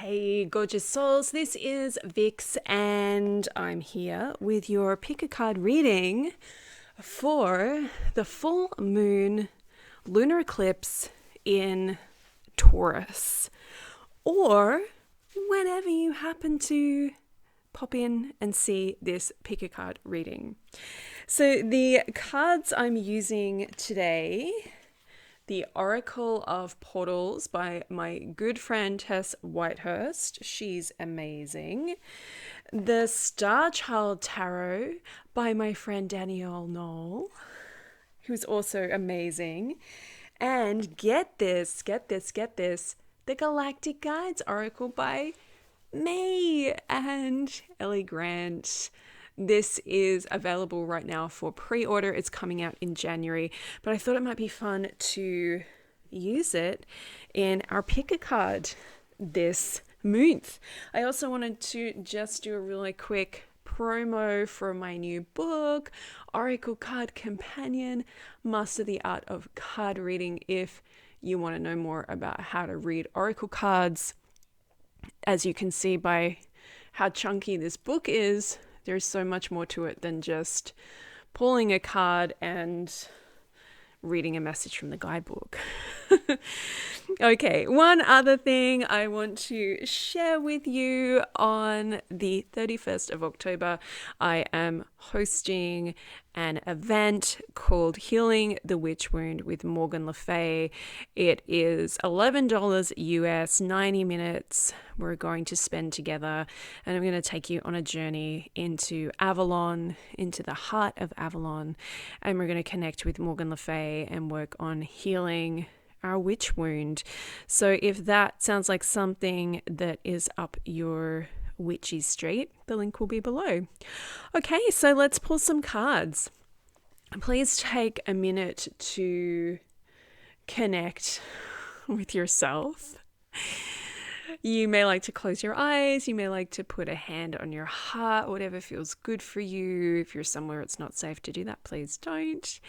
Hey, gorgeous souls, this is Vix, and I'm here with your pick a card reading for the full moon lunar eclipse in Taurus, or whenever you happen to pop in and see this pick a card reading. So, the cards I'm using today: The Oracle of Portals by my good friend Tess Whitehurst. She's amazing. The Star Child Tarot by my friend Danielle Knoll, who's also amazing. And get this, the Galactic Guides Oracle by me and Ellie Grant. This is available right now for pre-order. It's coming out in January, but I thought it might be fun to use it in our pick a card this month. I also wanted to just do a really quick promo for my new book, Oracle Card Companion, Master the Art of Card Reading. If you want to know more about how to read Oracle cards, as you can see by how chunky this book is, there's so much more to it than just pulling a card and reading a message from the guidebook. Okay, one other thing I want to share with you: on the 31st of October, I am hosting an event called Healing the Witch Wound with Morgan Le Fay. It is $11 US, 90 minutes we're going to spend together, and I'm going to take you on a journey into Avalon, into the heart of Avalon, and we're going to connect with Morgan Le Fay and work on healing our witch wound. So if that sounds like something that is up your witchy street, the link will be below. Okay, so let's pull some cards. Please take a minute to connect with yourself. You may like to close your eyes. You may like to put a hand on your heart, whatever feels good for you. If you're somewhere it's not safe to do that, please don't.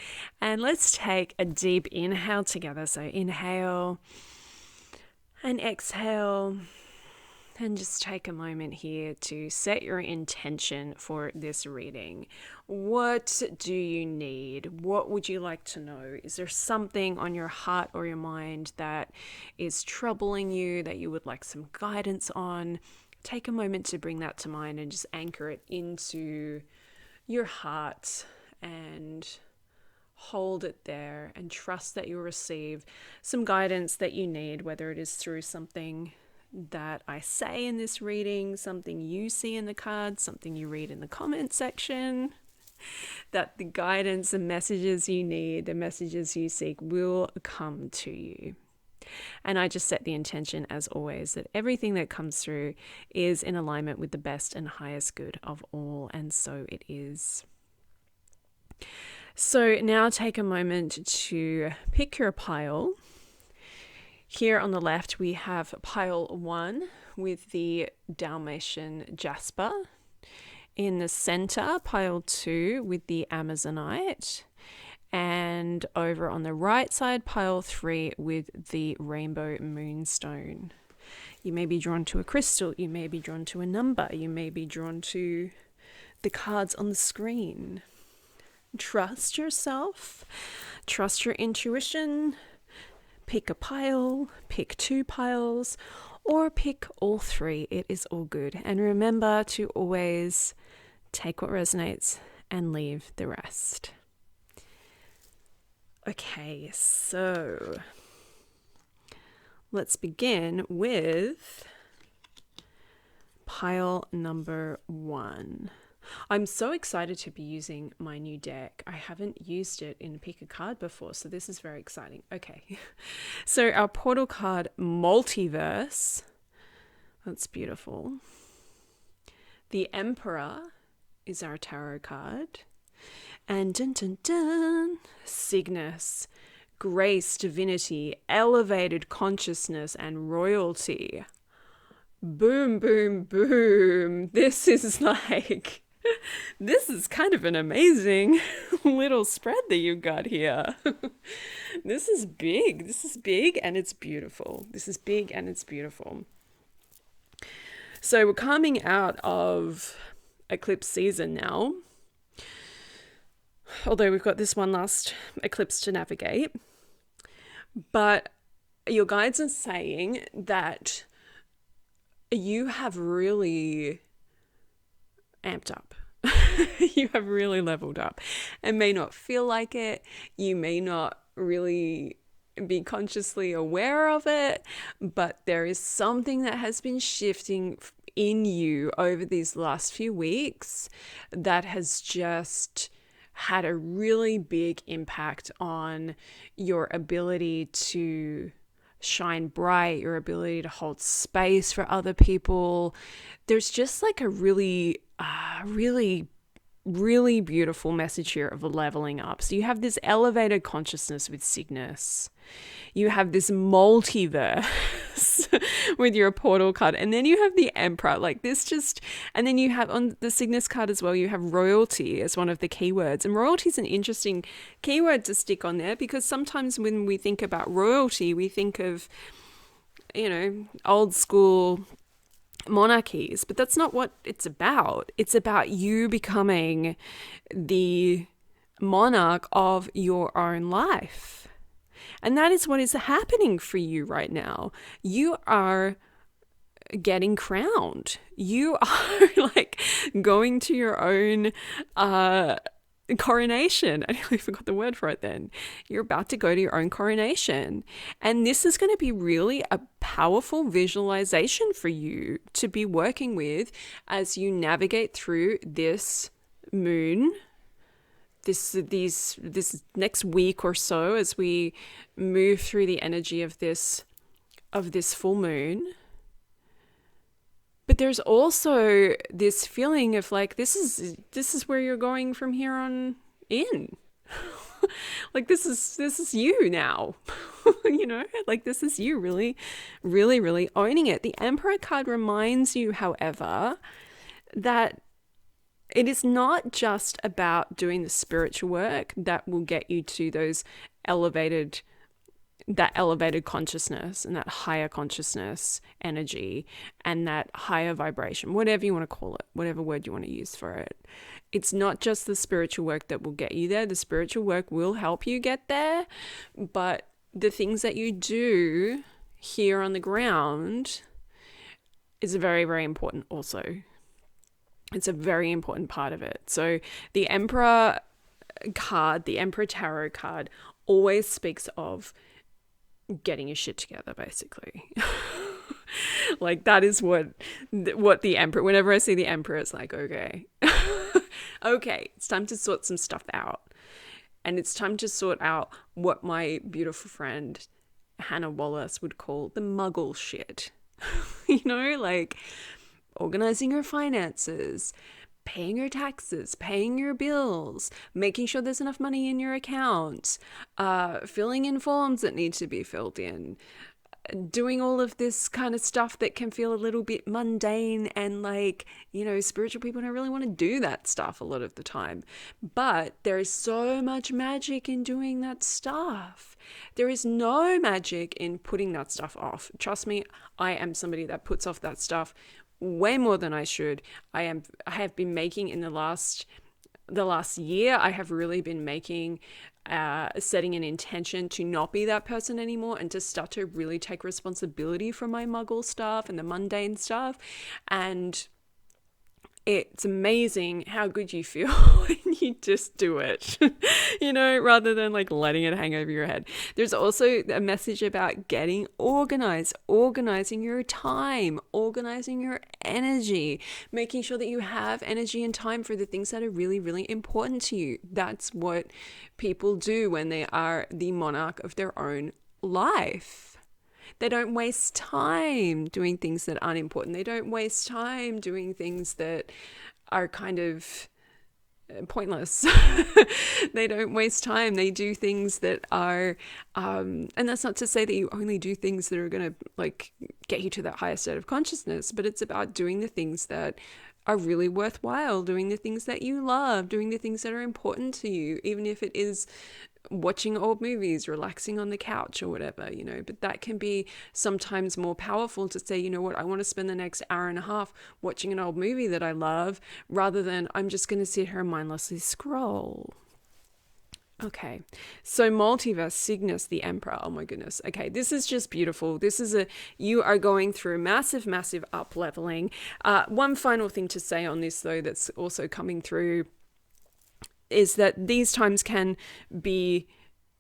And let's take a deep inhale together. So inhale and exhale. And just take a moment here to set your intention for this reading. What do you need? What would you like to know? Is there something on your heart or your mind that is troubling you that you would like some guidance on? Take a moment to bring that to mind and just anchor it into your heart and hold it there and trust that you'll receive some guidance that you need, whether it is through something that I say in this reading, something you see in the cards, something you read in the comment section, that the guidance and messages you need, the messages you seek, will come to you. And I just set the intention, as always, that everything that comes through is in alignment with the best and highest good of all, and so it is. So now take a moment to pick your pile. Here on the left, we have pile 1 with the Dalmatian Jasper. In the center, pile 2 with the Amazonite. And over on the right side, pile 3 with the Rainbow Moonstone. You may be drawn to a crystal. You may be drawn to a number. You may be drawn to the cards on the screen. Trust yourself. Trust your intuition. Pick a pile, pick 2 piles, or pick all 3. It is all good. And remember to always take what resonates and leave the rest. Okay, so let's begin with pile number 1. I'm so excited to be using my new deck. I haven't used it in Pick a Card before, so this is very exciting. Okay, so our portal card, Multiverse. That's beautiful. The Emperor is our tarot card. And dun dun dun, Cygnus, grace, divinity, elevated consciousness, and royalty. Boom, boom, boom. This is this is kind of an amazing little spread that you got here. This is big. This is big and it's beautiful. This is big and it's beautiful. So we're coming out of eclipse season now, although we've got this one last eclipse to navigate. But your guides are saying that you have really amped up. You have really leveled up. It may not feel like it. You may not really be consciously aware of it, but there is something that has been shifting in you over these last few weeks that has just had a really big impact on your ability to shine bright, your ability to hold space for other people. There's just like a really beautiful message here of leveling up. So you have this elevated consciousness with Cygnus. You have this multiverse with your portal card. And then you have the Emperor. Like this just, and then you have on the Cygnus card as well, you have royalty as one of the keywords. And royalty is an interesting keyword to stick on there because sometimes when we think about royalty, we think of, old school monarchies, but that's not what it's about. It's about you becoming the monarch of your own life. And that is what is happening for you right now. You are getting crowned. You are like going to your own coronation. I nearly forgot the word for it then. You're about to go to your own coronation. And this is going to be really a powerful visualization for you to be working with as you navigate through this moon, this next week or so, as we move through the energy of this full moon. But there's also this feeling of like, this is where you're going from here on in. Like this is you now. Like this is you really, really, really owning it. The Emperor card reminds you, however, that it is not just about doing the spiritual work that will get you to that elevated consciousness and that higher consciousness energy and that higher vibration, whatever you want to call it, whatever word you want to use for it. It's not just the spiritual work that will get you there. The spiritual work will help you get there, but the things that you do here on the ground is very, very important also. It's a very important part of it. So the Emperor card, the Emperor Tarot card, always speaks of getting your shit together, basically. Like that is what the Emperor, whenever I see the Emperor, it's like, okay, okay, it's time to sort some stuff out. And it's time to sort out what my beautiful friend Hannah Wallace would call the muggle shit. Like organizing your finances, paying your taxes, paying your bills, making sure there's enough money in your account, filling in forms that need to be filled in, doing all of this kind of stuff that can feel a little bit mundane and like, spiritual people don't really want to do that stuff a lot of the time. But there is so much magic in doing that stuff. There is no magic in putting that stuff off. Trust me, I am somebody that puts off that stuff way more than I should. I have been making in the last year, I have really been making setting an intention to not be that person anymore and to start to really take responsibility for my muggle stuff and the mundane stuff. And it's amazing how good you feel when you just do it, rather than like letting it hang over your head. There's also a message about getting organized, organizing your time, organizing your energy, making sure that you have energy and time for the things that are really, really important to you. That's what people do when they are the monarch of their own life. They don't waste time doing things that aren't important. They don't waste time doing things that are kind of pointless. They don't waste time. They do things that are, and that's not to say that you only do things that are going to like get you to that higher state of consciousness, but it's about doing the things that are really worthwhile, doing the things that you love, doing the things that are important to you, even if it is watching old movies, relaxing on the couch or whatever, but that can be sometimes more powerful to say, you know what, I want to spend the next hour and a half watching an old movie that I love rather than I'm just going to sit here and mindlessly scroll. Okay, so multiverse, Cygnus, the Emperor. Oh my goodness. Okay, this is just beautiful. You are going through massive, massive up leveling. One final thing to say on this, though, that's also coming through is that these times can be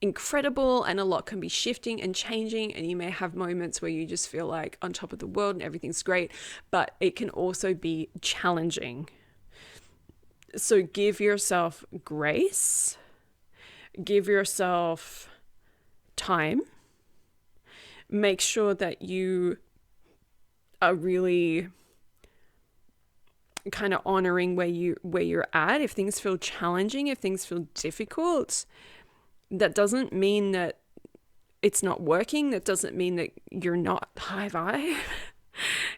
incredible and a lot can be shifting and changing, and you may have moments where you just feel like on top of the world and everything's great, but it can also be challenging. So give yourself grace. Give yourself time. Make sure that you are really kind of honoring where you're at. If things feel challenging, if things feel difficult, that doesn't mean that it's not working. That doesn't mean that you're not high vibe.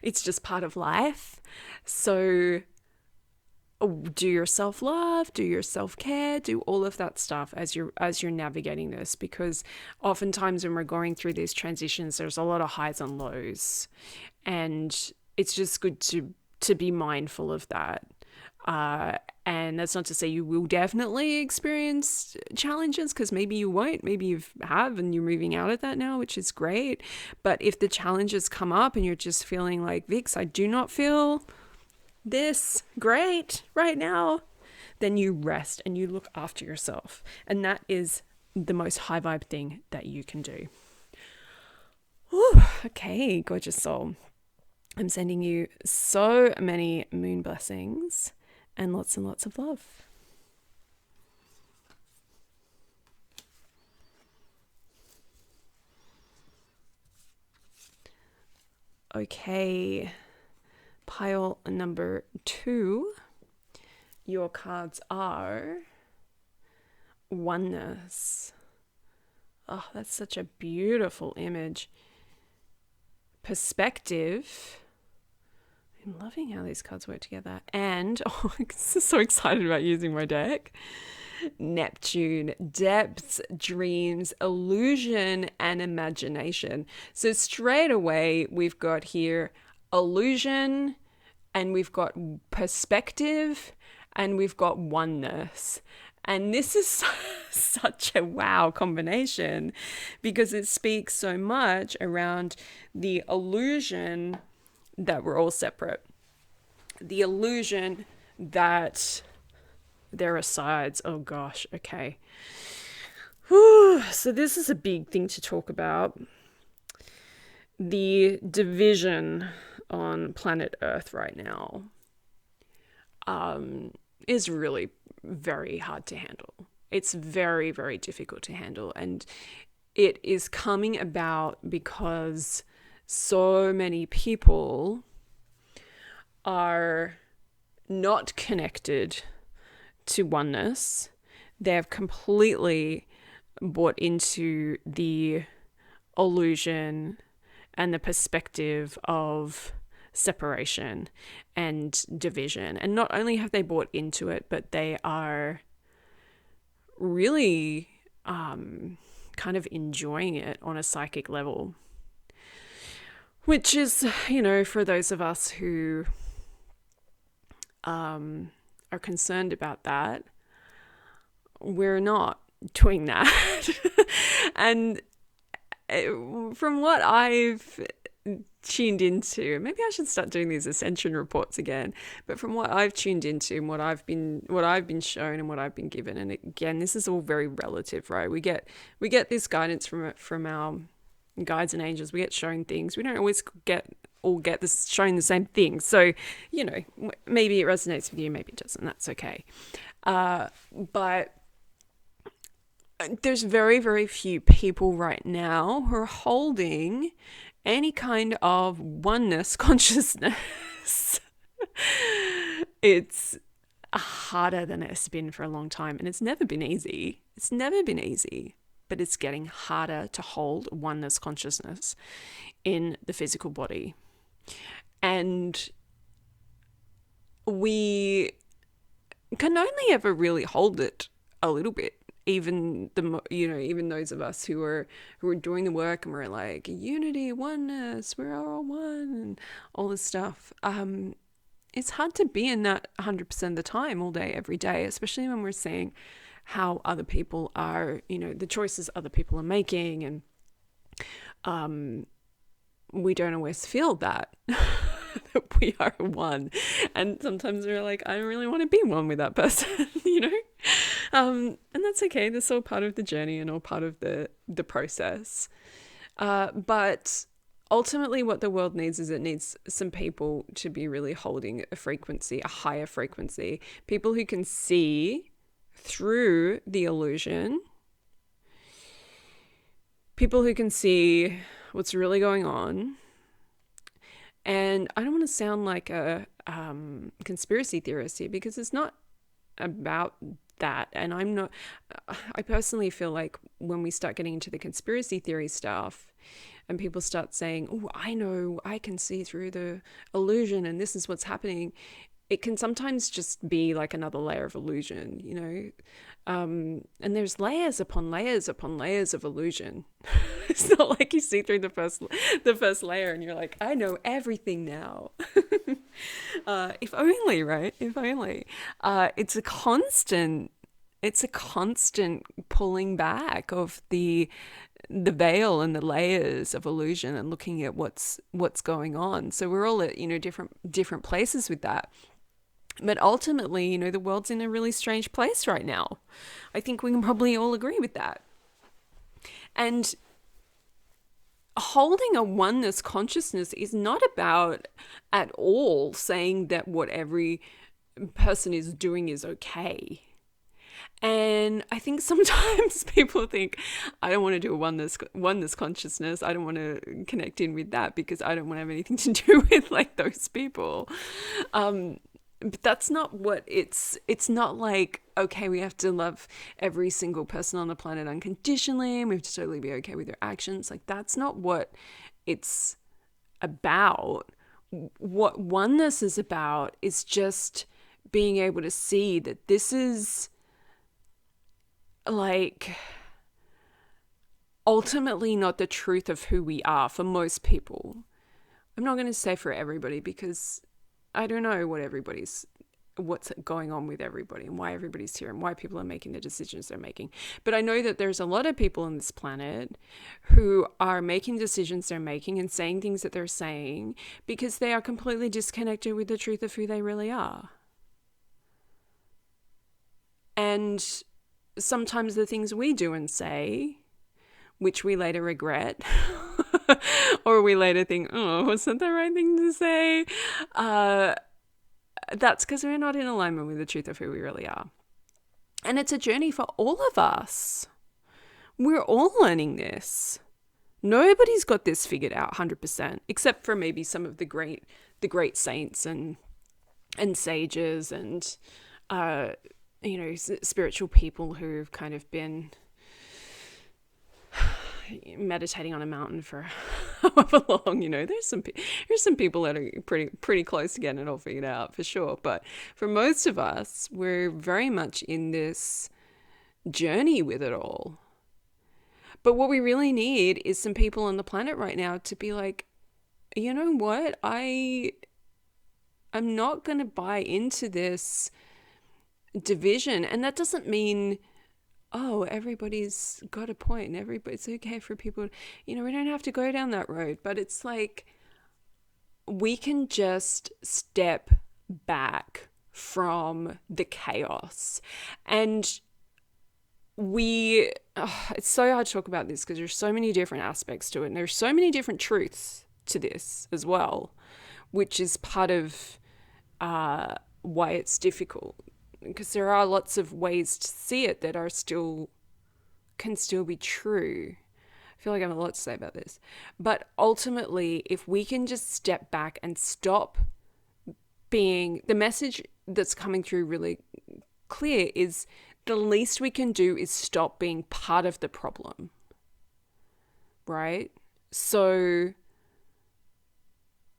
It's just part of life. So do your self-love, do your self-care, do all of that stuff as you're navigating this, because oftentimes when we're going through these transitions, there's a lot of highs and lows, and it's just good to be mindful of that. And that's not to say you will definitely experience challenges, because maybe you won't, maybe you have and you're moving out of that now, which is great. But if the challenges come up and you're just feeling like, Vix, I do not feel this great right now, then you rest and you look after yourself. And that is the most high vibe thing that you can do. Ooh, okay, gorgeous soul. I'm sending you so many moon blessings and lots of love. Okay. Pile number 2, your cards are oneness. Oh, that's such a beautiful image. Perspective. I'm loving how these cards work together. And, I'm so excited about using my deck. Neptune, depths, dreams, illusion, and imagination. So straight away, we've got here illusion, and we've got perspective, and we've got oneness. And this is such a wow combination, because it speaks so much around the illusion that we're all separate, the illusion that there are sides. Oh gosh, okay. Whew. So this is a big thing to talk about. The division on planet Earth right now is really very hard to handle. It's very, very difficult to handle. And it is coming about because so many people are not connected to oneness. They've completely bought into the illusion and the perspective of separation and division. And not only have they bought into it, but they are really kind of enjoying it on a psychic level. Which is, for those of us who are concerned about that, we're not doing that. And from what I've tuned into, maybe I should start doing these ascension reports again, but from what I've tuned into and what I've been shown and what I've been given, and again, this is all very relative, right? We get this guidance from our guides and angels. We get shown things. We don't always get this shown the same thing. So, maybe it resonates with you, maybe it doesn't. That's okay. But there's very, very few people right now who are holding any kind of oneness consciousness. It's harder than it's been for a long time, and it's never been easy. But it's getting harder to hold oneness consciousness in the physical body. And we can only ever really hold it a little bit. even even those of us who are doing the work and we're like unity, oneness, we're all one, and all this stuff. It's hard to be in that 100% of the time, all day, every day, especially when we're seeing how other people are, the choices other people are making, and we don't always feel that that we are one. And sometimes we're like, I don't really want to be one with that person, and that's okay. That's all part of the journey and all part of the process. But ultimately what the world needs is it needs some people to be really holding a frequency, a higher frequency, people who can see through the illusion, people who can see what's really going on. And I don't want to sound like a conspiracy theorist here, because it's not about that. And I personally feel like when we start getting into the conspiracy theory stuff and people start saying, oh, I know, I can see through the illusion and this is what's happening, it can sometimes just be like another layer of illusion, and there's layers upon layers upon layers of illusion. It's not like you see through the first layer and you're like, I know everything now. If only, right? If only. It's a constant pulling back of the veil and the layers of illusion and looking at what's going on. So we're all at different places with that. But ultimately, the world's in a really strange place right now. I think we can probably all agree with that. And holding a oneness consciousness is not about at all saying that what every person is doing is okay. And I think sometimes people think, I don't want to do a oneness consciousness. I don't want to connect in with that because I don't want to have anything to do with like those people. But that's not what it's not like, okay, we have to love every single person on the planet unconditionally and we have to totally be okay with their actions. Like, that's not what it's about. What oneness is about is just being able to see that this is like ultimately not the truth of who we are for most people. I'm not going to say for everybody, because I don't know what's going on with everybody and why everybody's here and why people are making the decisions they're making. But I know that there's a lot of people on this planet who are making decisions they're making and saying things that they're saying because they are completely disconnected with the truth of who they really are. And sometimes the things we do and say, which we later regret, or we later think, oh, was that the right thing to say? That's because we're not in alignment with the truth of who we really are. And it's a journey for all of us. We're all learning this. Nobody's got this figured out 100%, except for maybe some of the great saints and sages and spiritual people who've kind of been meditating on a mountain for however long. There's some people that are pretty close to getting it all figured out for sure, but for most of us, we're very much in this journey with it all. But what we really need is some people on the planet right now to be like, you know what, I'm not going to buy into this division. And that doesn't mean, oh, everybody's got a point and it's okay for people, we don't have to go down that road. But it's like, we can just step back from the chaos. And it's so hard to talk about this because there's so many different aspects to it. And there's so many different truths to this as well, which is part of why it's difficult. Because there are lots of ways to see it that can still be true. I feel like I have a lot to say about this. But ultimately, if we can just step back and stop being, the message that's coming through really clear is the least we can do is stop being part of the problem. Right? So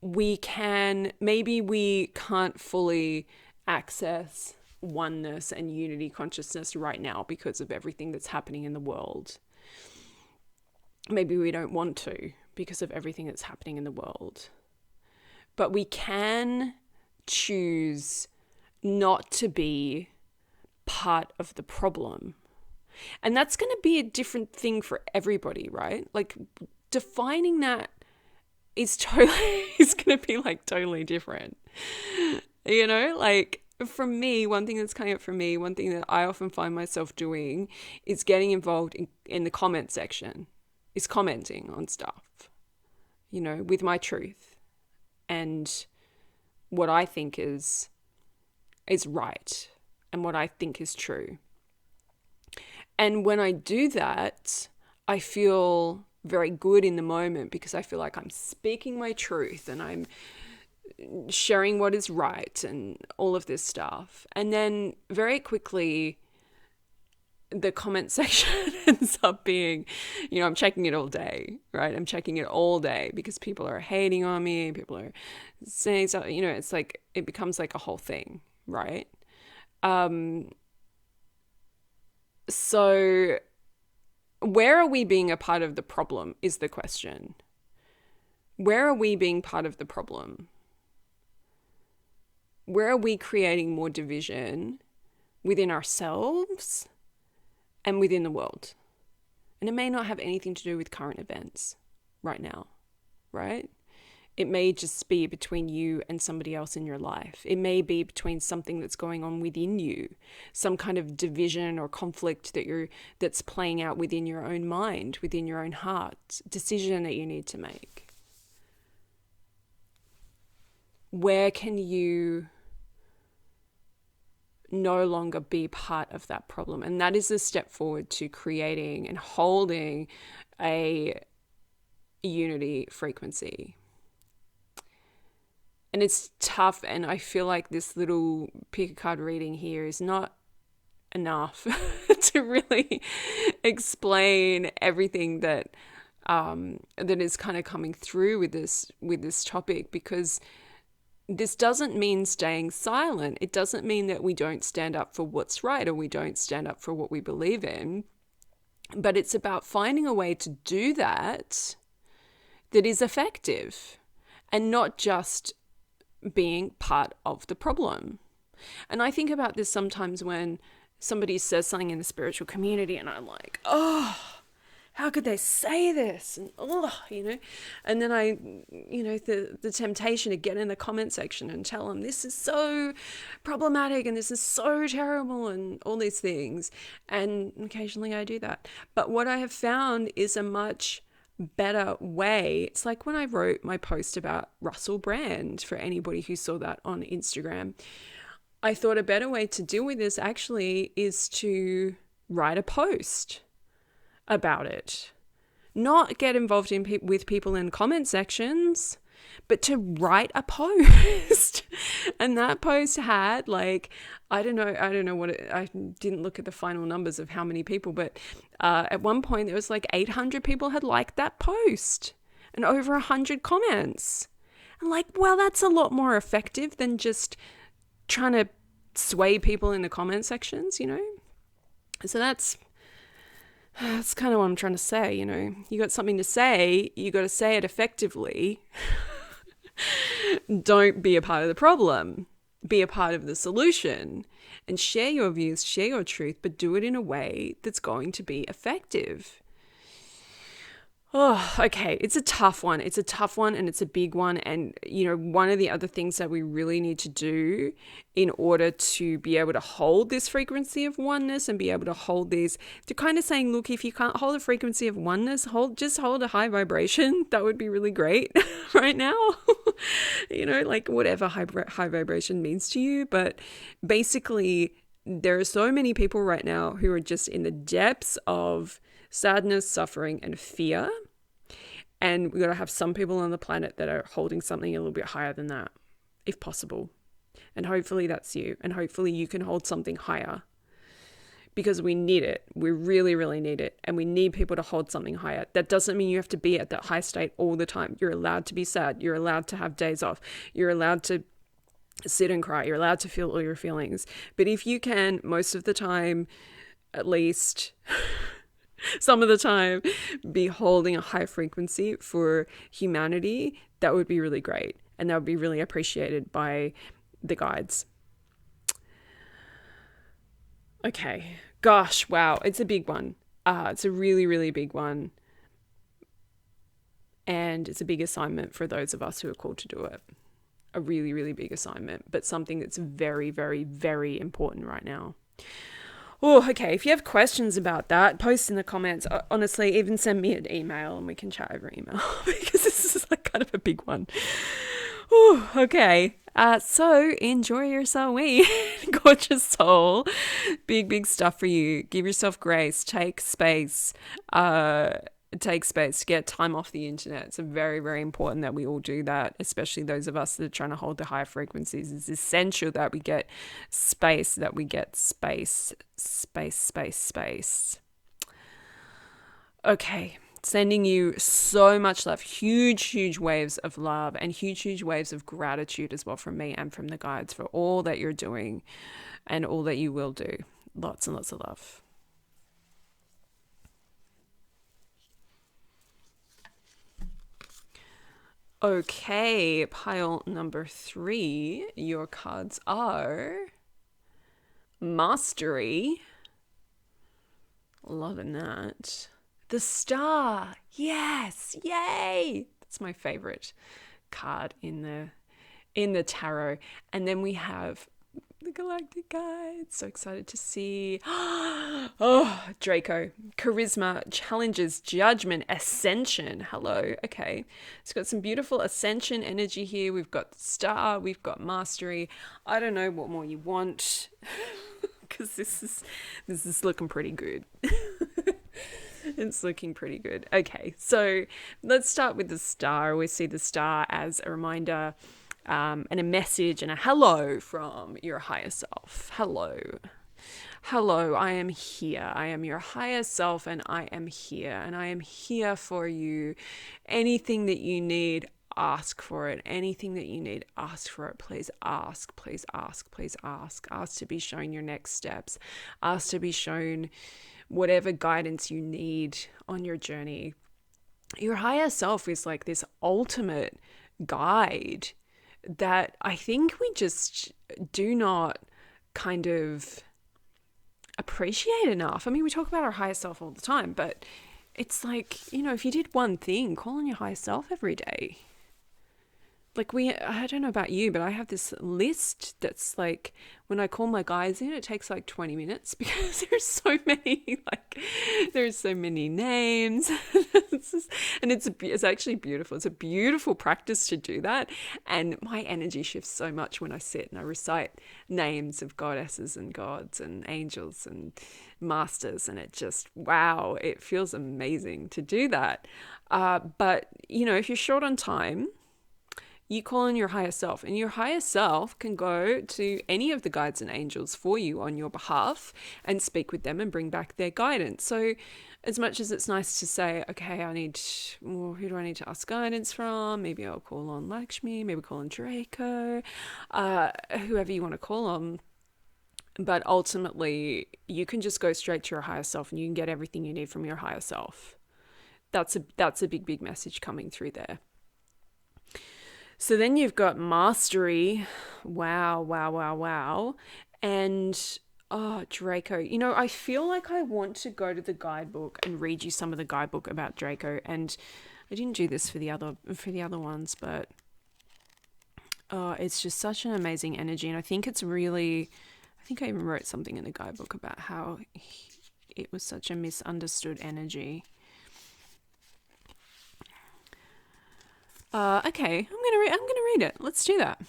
maybe we can't fully access oneness and unity consciousness right now because of everything that's happening in the world. Maybe we don't want to because of everything that's happening in the world. But we can choose not to be part of the problem. And that's going to be a different thing for everybody, right? Like defining that is going to be like totally different. You know, like for me, one thing that's coming up for me, one thing that I often find myself doing is getting involved in the comment section, is commenting on stuff, you know, with my truth and what I think is right and what I think is true. And when I do that, I feel very good in the moment because I feel like I'm speaking my truth and I'm sharing what is right and all of this stuff. And then very quickly, the comment section ends up being, you know, I'm checking it all day, right? I'm checking it all day because people are hating on me. People are saying something, you know, it's like, it becomes like a whole thing, right? So where are we being a part of the problem is the question. Where are we being part of the problem? Where are we creating more division within ourselves and within the world? And it may not have anything to do with current events right now, right? It may just be between you and somebody else in your life. It may be between something that's going on within you, some kind of division or conflict that's playing out within your own mind, within your own heart, decision that you need to make. Where can you no longer be part of that problem? And that is a step forward to creating and holding a unity frequency. And it's tough, and I feel like this little pick a card reading here is not enough to really explain everything that is kind of coming through with this topic, because this doesn't mean staying silent. It doesn't mean that we don't stand up for what's right or we don't stand up for what we believe in. But it's about finding a way to do that is effective and not just being part of the problem. And I think about this sometimes when somebody says something in the spiritual community and I'm like, oh, how could they say this? And you know, and then I, you know, the temptation to get in the comment section and tell them this is so problematic and this is so terrible and all these things. And occasionally I do that. But what I have found is a much better way. It's like when I wrote my post about Russell Brand, for anybody who saw that on Instagram, I thought a better way to deal with this actually is to write a post about it. Not get involved with people in comment sections, but to write a post. And that post had like, I don't know what I didn't look at the final numbers of how many people, but at one point there was like 800 people had liked that post and over 100 comments. And like, well, that's a lot more effective than just trying to sway people in the comment sections, you know? So that's kind of what I'm trying to say, you know. You got something to say, you got to say it effectively. Don't be a part of the problem. Be a part of the solution and share your views, share your truth, but do it in a way that's going to be effective. Oh, okay. It's a tough one. It's a tough one and it's a big one. And, you know, one of the other things that we really need to do in order to be able to hold this frequency of oneness and be able to hold these, to kind of saying, look, if you can't hold a frequency of oneness, just hold a high vibration. That would be really great right now. You know, like whatever high vibration means to you. But basically, there are so many people right now who are just in the depths of sadness, suffering, and fear. And we've got to have some people on the planet that are holding something a little bit higher than that, if possible. And hopefully that's you. And hopefully you can hold something higher, because we need it. We really, really need it. And we need people to hold something higher. That doesn't mean you have to be at that high state all the time. You're allowed to be sad. You're allowed to have days off. You're allowed to sit and cry. You're allowed to feel all your feelings. But if you can, most of the time, at least some of the time, be holding a high frequency for humanity, that would be really great. And that would be really appreciated by the guides. Okay. Gosh, wow. It's a big one. It's a really, really big one. And it's a big assignment for those of us who are called to do it. A really, really big assignment, but something that's very, very, very important right now. Oh, okay. If you have questions about that, post in the comments. Honestly, even send me an email and we can chat over email because this is like kind of a big one. Oh, okay. So enjoy yourself, gorgeous soul. Big, big stuff for you. Give yourself grace. Take space. Take space to get time off the internet. It's very, very important that we all do that, especially those of us that are trying to hold the higher frequencies. It's essential that we get space, space. Okay. Sending you so much love, huge waves of love and huge waves of gratitude as well from me and from the guides for all that you're doing and all that you will do. Lots and lots of love. Okay, pile number 3. Your cards are Mastery. Loving that. The Star. Yes, yay! That's my favorite card in the tarot. And then we have the Galactic Guide. So excited to see. Oh, Draco. Charisma, challenges, judgment, ascension. Hello. Okay. It's got some beautiful ascension energy here. We've got the Star. We've got Mastery. I don't know what more you want because this is looking pretty good. It's looking pretty good. Okay, so let's start with the Star. We see the Star as a reminder and a message and a hello from your higher self. Hello. Hello, I am here. I am your higher self and I am here. And I am here for you. Anything that you need, ask for it. Anything that you need, ask for it. Please ask, please ask, please ask. Ask to be shown your next steps. Ask to be shown whatever guidance you need on your journey. Your higher self is like this ultimate guide that I think we just do not kind of appreciate enough. I mean, we talk about our higher self all the time, but it's like, you know, if you did one thing, call on your higher self every day. Like I don't know about you, but I have this list that's like, when I call my guides in, it takes like 20 minutes because there's so many names. And it's actually beautiful. It's a beautiful practice to do that. And my energy shifts so much when I sit and I recite names of goddesses and gods and angels and masters. And it just, wow, it feels amazing to do that. But, you know, if you're short on time, you call on your higher self, and your higher self can go to any of the guides and angels for you on your behalf and speak with them and bring back their guidance. So as much as it's nice to say, okay, who do I need to ask guidance from? Maybe I'll call on Lakshmi, maybe call on Draco, whoever you want to call on. But ultimately, you can just go straight to your higher self and you can get everything you need from your higher self. That's a big message coming through there. So then you've got Mastery. Wow. And, Draco. You know, I feel like I want to go to the guidebook and read you some of the guidebook about Draco. And I didn't do this for the other ones, but it's just such an amazing energy. And I think I even wrote something in the guidebook about how it was such a misunderstood energy. Okay, I'm gonna read it. Let's do that.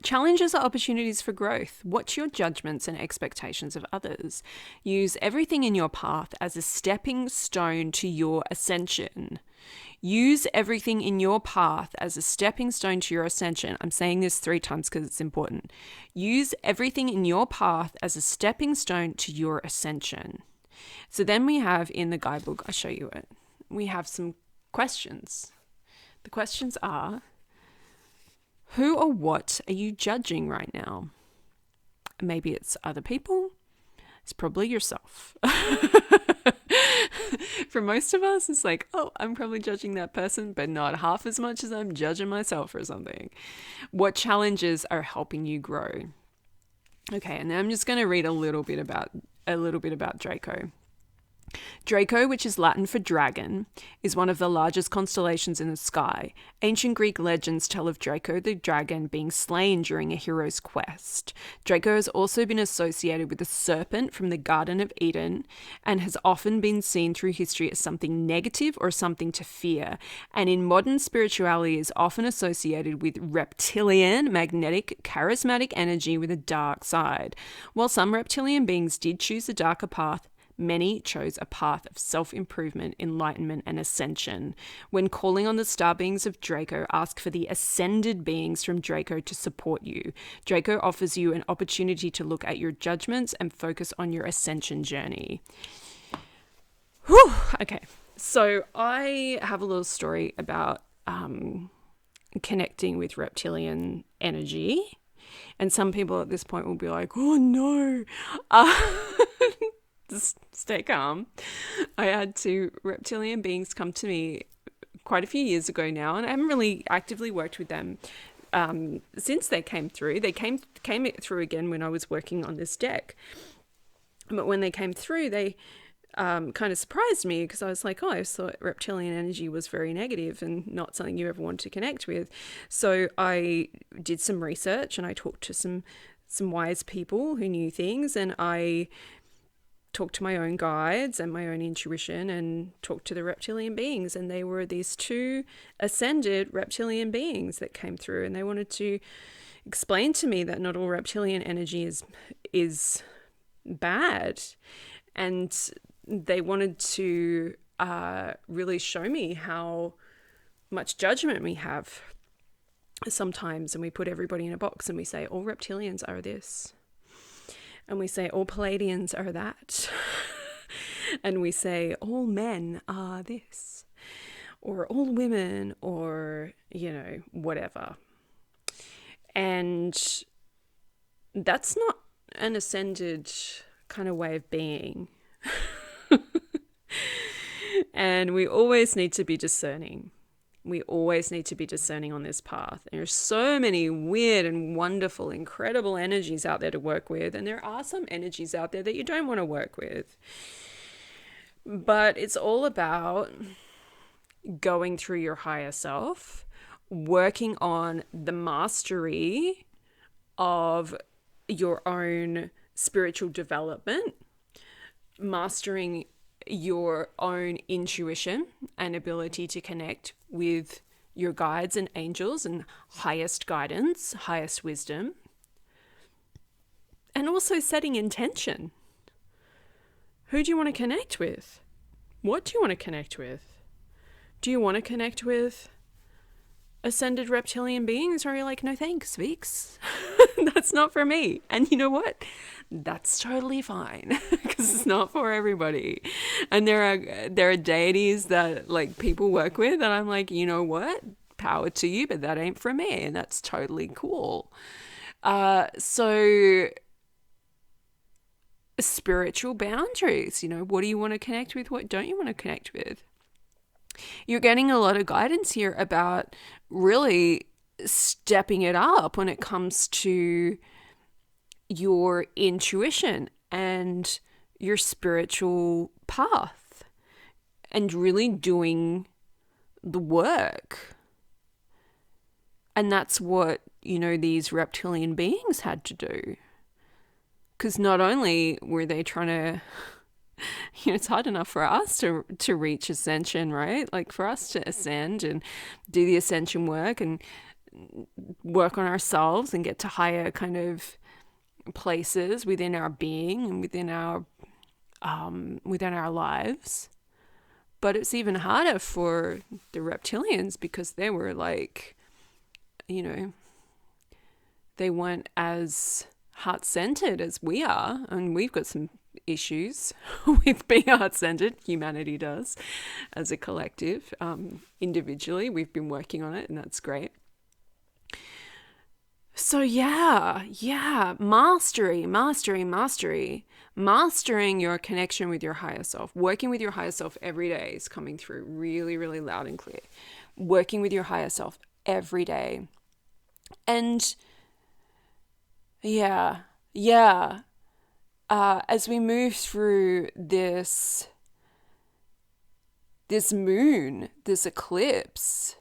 Challenges are opportunities for growth. Watch your judgments and expectations of others. Use everything in your path as a stepping stone to your ascension. Use everything in your path as a stepping stone to your ascension. I'm saying this 3 times because it's important. Use everything in your path as a stepping stone to your ascension. So then we have in the guidebook, I'll show you it. We have some questions. The questions are, Who or what are you judging right now? Maybe it's other people. It's probably yourself. For most of us, it's like, oh, I'm probably judging that person, but not half as much as I'm judging myself for something. What challenges are helping you grow? Okay, and then I'm just going to read a little bit about Draco. Draco, which is Latin for dragon, is one of the largest constellations in the sky. Ancient Greek legends tell of Draco the dragon being slain during a hero's quest. Draco has also been associated with the serpent from the Garden of Eden and has often been seen through history as something negative or something to fear, and in modern spirituality is often associated with reptilian, magnetic, charismatic energy with a dark side. While some reptilian beings did choose the darker path, many chose a path of self-improvement, enlightenment, and ascension. When calling on the star beings of Draco, ask for the ascended beings from Draco to support you. Draco offers you an opportunity to look at your judgments and focus on your ascension journey. Whew. Okay, so I have a little story about connecting with reptilian energy. And some people at this point will be like, oh no. Just stay calm. I had two reptilian beings come to me quite a few years ago now, and I haven't really actively worked with them since they came through. They came through again when I was working on this deck. But when they came through, they kind of surprised me because I was like, oh, I thought reptilian energy was very negative and not something you ever want to connect with. So I did some research and I talked to some wise people who knew things, and I talked to my own guides and my own intuition and talked to the reptilian beings, and they were these two ascended reptilian beings that came through, and they wanted to explain to me that not all reptilian energy is bad, and they wanted to really show me how much judgment we have sometimes, and we put everybody in a box and we say all reptilians are this. And we say all Palladians are that. And we say all men are this. Or all women, or, whatever. And that's not an ascended kind of way of being. And we always need to be discerning. We always need to be discerning on this path. There's so many weird and wonderful, incredible energies out there to work with. And there are some energies out there that you don't want to work with. But it's all about going through your higher self, working on the mastery of your own spiritual development, mastering your own intuition and ability to connect with your guides and angels and highest guidance, highest wisdom, and also setting intention. Who do you want to connect with? What do you want to connect with? Do you want to connect with ascended reptilian beings, or are you like, no thanks, Vix? That's not for me. And you know what? That's totally fine, because it's not for everybody. And there are deities that like people work with, and I'm like, you know what? Power to you, but that ain't for me, and that's totally cool. So spiritual boundaries, what do you want to connect with? What don't you want to connect with? You're getting a lot of guidance here about really stepping it up when it comes to your intuition and your spiritual path and really doing the work. And that's what, these reptilian beings had to do. Because not only were they trying to, it's hard enough for us to reach ascension, right? Like for us to ascend and do the ascension work and work on ourselves and get to higher kind of places within our being and within our lives. But it's even harder for the reptilians because they were like, they weren't as heart-centered as we are, and we've got some issues with being heart-centered. Humanity does as a collective. Individually, we've been working on it, and that's great. So yeah, mastery. Mastering your connection with your higher self, working with your higher self every day is coming through really, really loud and clear. Working with your higher self every day. And yeah, yeah. As we move through this moon, this eclipse,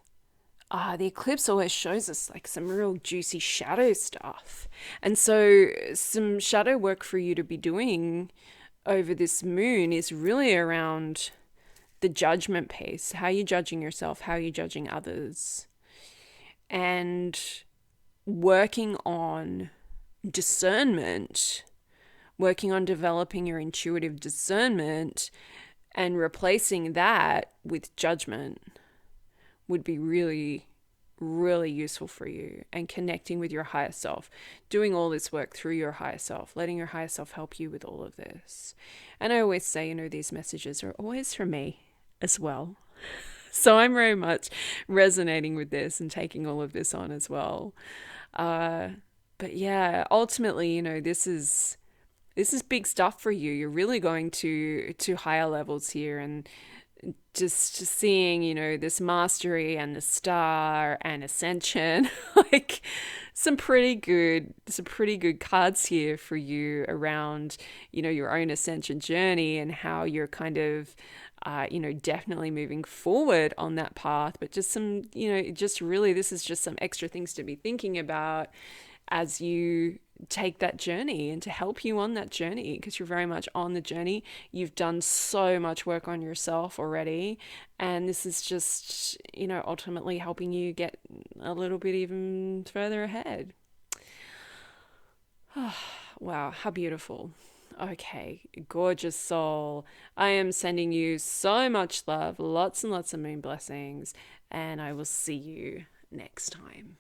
the eclipse always shows us like some real juicy shadow stuff. And so, some shadow work for you to be doing over this moon is really around the judgment piece. How are you judging yourself? How are you judging others? And working on discernment, working on developing your intuitive discernment and replacing that with judgment would be really, really useful for you, and connecting with your higher self, doing all this work through your higher self, letting your higher self help you with all of this. And I always say, these messages are always from me as well. So I'm very much resonating with this and taking all of this on as well. Uh, but yeah, ultimately, this is big stuff for you. You're really going to higher levels here, and just seeing, this mastery and the star and ascension, like some pretty good cards here for you around, your own ascension journey and how you're kind of definitely moving forward on that path, but just some, just really, this is just some extra things to be thinking about as you take that journey, and to help you on that journey, because you're very much on the journey. You've done so much work on yourself already, and this is just, ultimately helping you get a little bit even further ahead. Wow, how beautiful. Okay, gorgeous soul. I am sending you so much love, lots and lots of moon blessings, and I will see you next time.